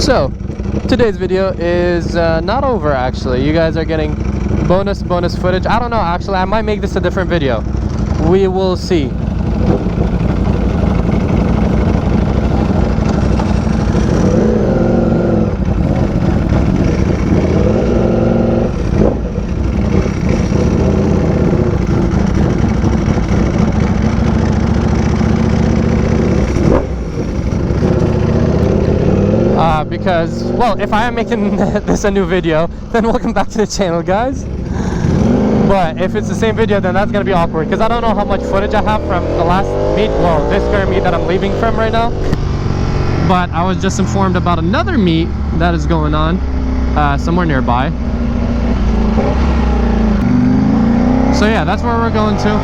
So today's video is not over actually. You guys are getting bonus footage. I don't know, actually I might make this a different video. We will see. Because, well, if I am making this a new video, then welcome back to the channel, guys. But if it's the same video, then that's gonna be awkward, because I don't know how much footage I have from the last meet, well, this current meet that I'm leaving from right now. But I was just informed about another meet that is going on somewhere nearby. So yeah, that's where we're going to.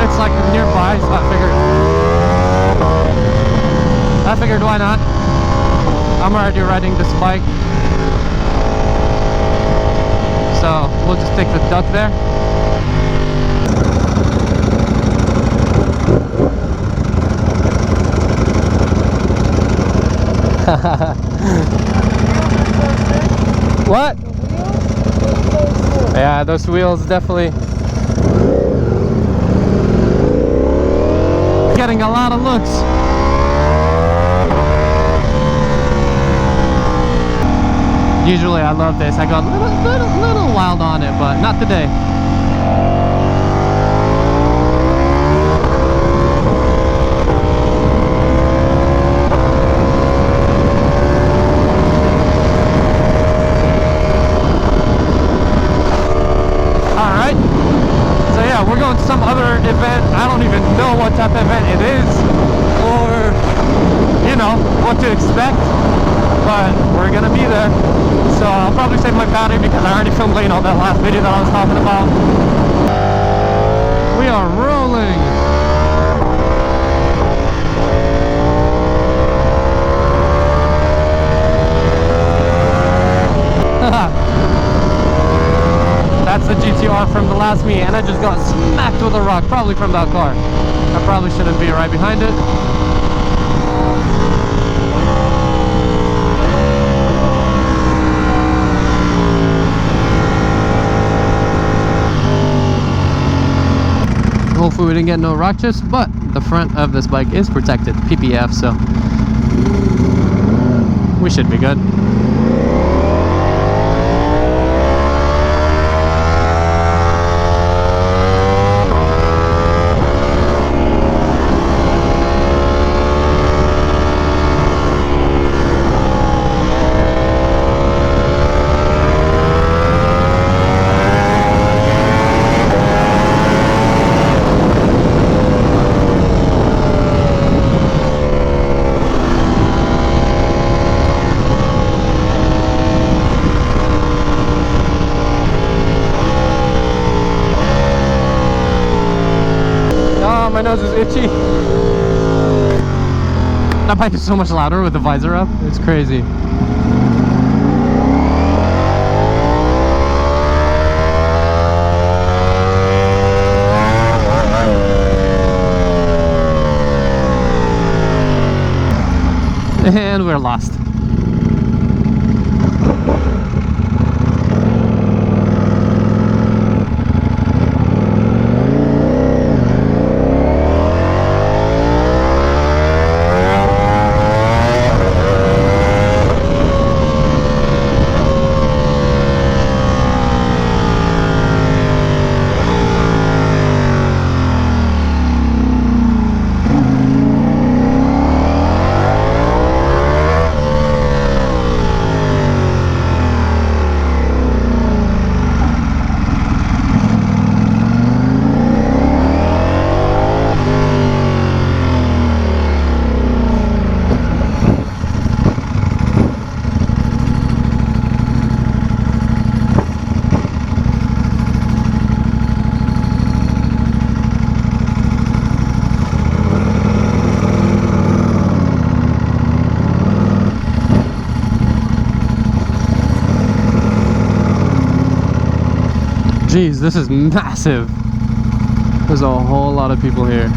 It's like nearby, so I figured why not? I'm already riding this bike, so we'll just take the duck there. What? Yeah, those wheels definitely getting a lot of looks. Usually I love this. I go a little wild on it, but not today. Alright. So yeah, we're going to some other event. I don't even know what type of event it is, or, you know, what to expect. But we're gonna be there. So I'll probably save my battery because I already filmed all that last video that I was talking about. We are rolling. That's the GTR from the last meet, and I just got smacked with a rock, probably from that car. I probably shouldn't be right behind it. Hopefully we didn't get no rock chips, but the front of this bike is protected, PPF, so we should be good. My nose is itchy. That bike is so much louder with the visor up. It's crazy. And we're lost. Jeez, this is massive. There's a whole lot of people here.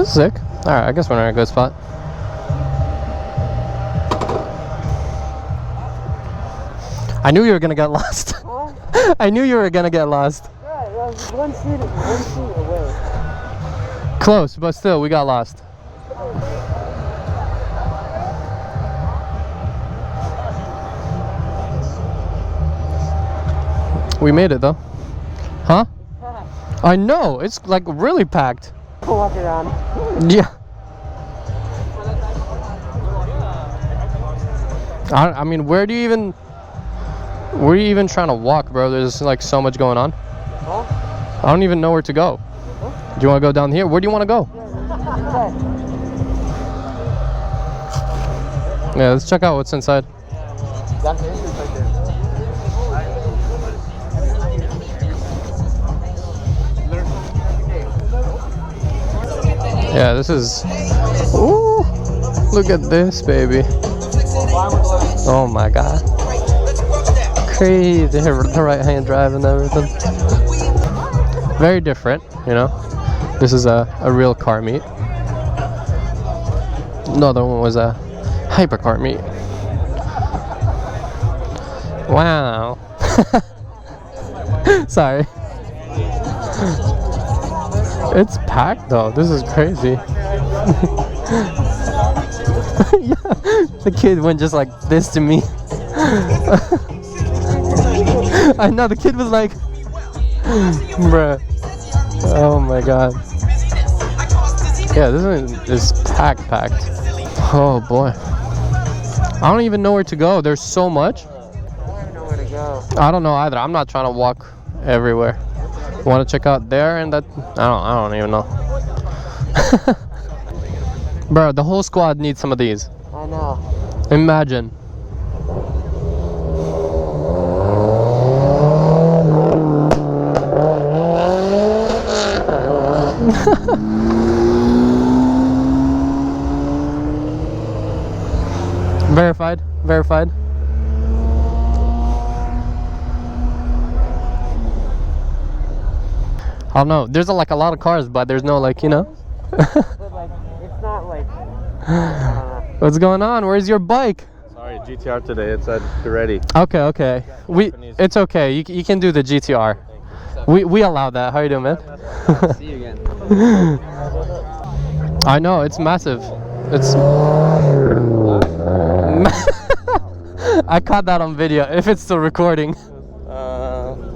This is sick. Alright, I guess we're in a good spot. I knew you were gonna get lost. Huh? I knew you were gonna get lost. Yeah, it was one seat away. Close, but still, we got lost. We made it though. Huh? I know, it's like really packed. Walk around. Yeah. I mean, where are you even trying to walk, bro? There's like so much going on. Huh? I don't even know where to go. Huh? Do you want to go down here? Where do you want to go? Yeah, let's check out what's inside. That's the entrance right there. Yeah, this is... Ooh, look at this, baby. Oh my god. Crazy, the right hand drive and everything. Very different, you know. This is a real Carmeet. Another one was a hyper Carmeet. Wow. Sorry. It's packed though. This is crazy. Yeah, the kid went just like this to me. I know, the kid was like, bruh. Oh my god. Yeah, this one is packed. Oh boy. I don't even know where to go. There's so much. I don't even know where to go. I don't know either. I'm not trying to walk everywhere. Want to check out there and that? I don't even know. Bro, the whole squad needs some of these. I know. Imagine. Verified. I don't know. There's like a lot of cars, but there's no like, you know. But like, it's not like. What's going on? Where's your bike? Sorry, GTR today. It's at ready. Okay. It's okay. You can do the GTR. We allow that. How you doing, man? See you again. I know, it's massive. It's. I caught that on video. If it's still recording.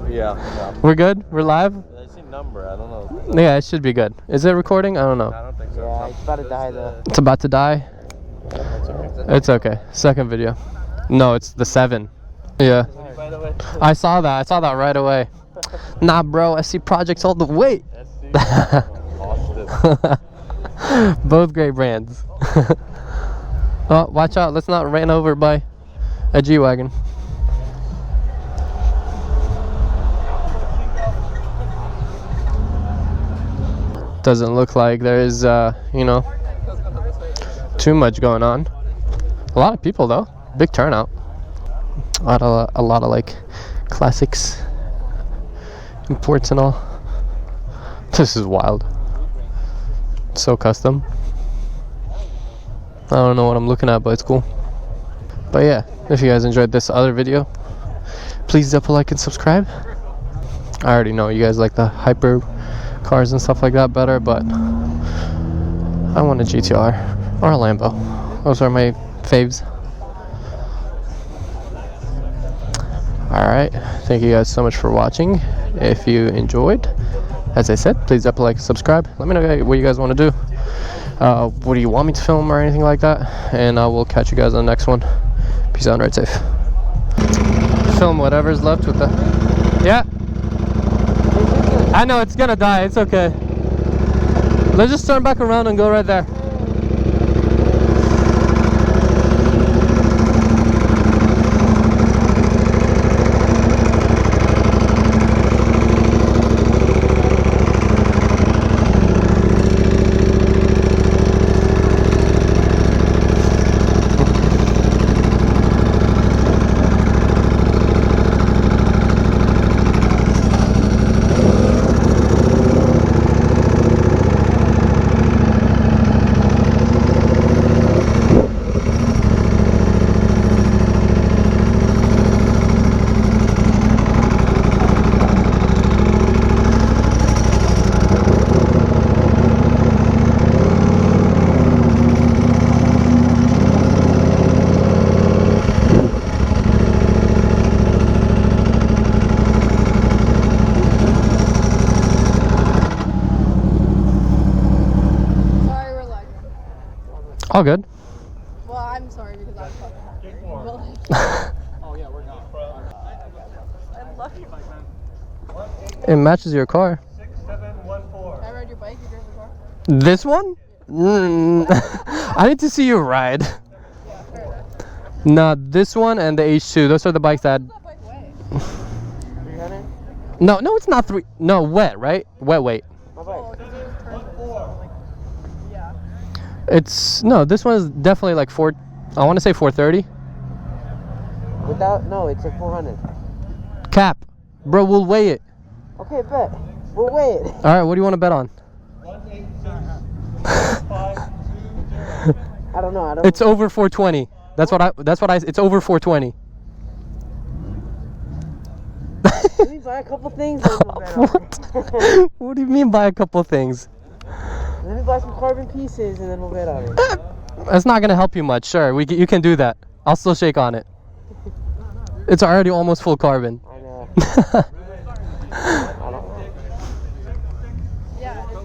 Yeah. We're good. We're live. I see number. I don't know. Yeah, it should be good. Is it recording? I don't know. I don't think so. Yeah, it's about to die though. It's about to die. That's okay. It's okay. Second video. No, it's the 7. Yeah. By the way. I saw that right away. Nah, bro. SC Projects all the way. Both great brands. Oh, watch out. Let's not ran over by a G-Wagon. Doesn't look like there's, you know, too much going on. A lot of people though. Big turnout. A lot of like classics, imports and all. This is wild. So custom. I don't know what I'm looking at, but it's cool. But yeah, if you guys enjoyed this other video, please put a like and subscribe. I already know you guys like the hyper cars and stuff like that better, but I want a GTR or a Lambo. Those are my faves. Alright, thank you guys so much for watching. If you enjoyed, as I said, please drop a like and subscribe. Let me know what you guys want to do. What do you want me to film or anything like that? And I will catch you guys on the next one. Peace out and ride safe. Film whatever's left with the... Yeah. I know it's gonna die, it's okay. Let's just turn back around and go right there. All good. Well, I'm sorry because I'm fucking hungry. But like, Oh yeah, we're not. I love you. It matches your car. Can I ride your bike? You drive the car? This one? I need to see you ride. Yeah, fair enough. Nah, this one and the H2. Those are the bikes that. What's that bike weigh? 300? No, it's not three. No, wet, right? Wet weight. My Oh, bike. because it was perfect. So, like, yeah. It's no. This one is definitely like four. I want to say 430. Without, no, it's a 400. Cap, bro. We'll weigh it. Okay, bet. We'll weigh it. All right. What do you want to bet on? I don't know. It's over 420. That's what I. It's over 420. Let me buy a couple things. Then we'll bet on it. What? What do you mean by a couple things? Let me buy some carbon pieces and then we'll bet on it. That's not gonna help you much. Sure, you can do that. I'll still shake on it. It's already almost full carbon. I know. I don't know. Yeah, it is.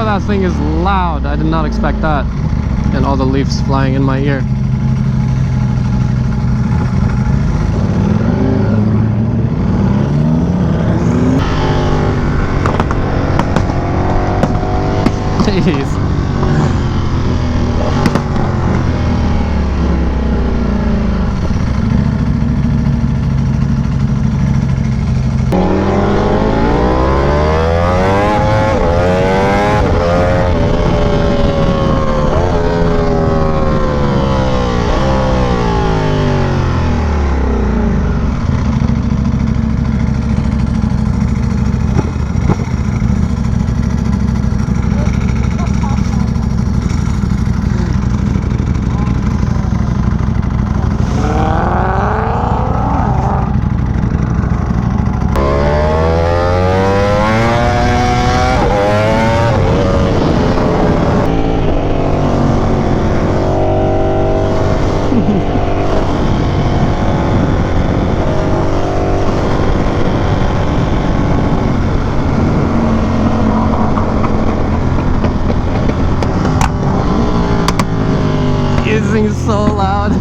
That thing is loud. I did not expect that. And all the leaves flying in my ear. Jeez. This thing is so loud.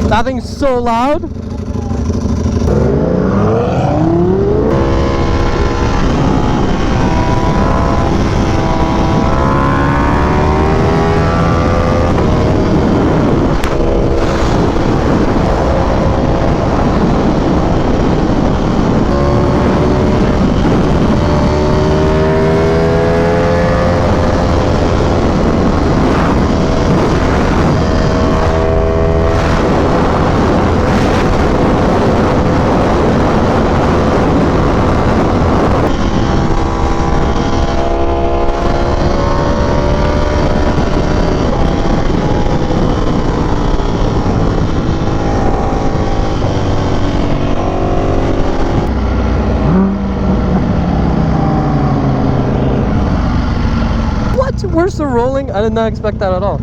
That thing's so loud. Where's the rolling? I did not expect that at all.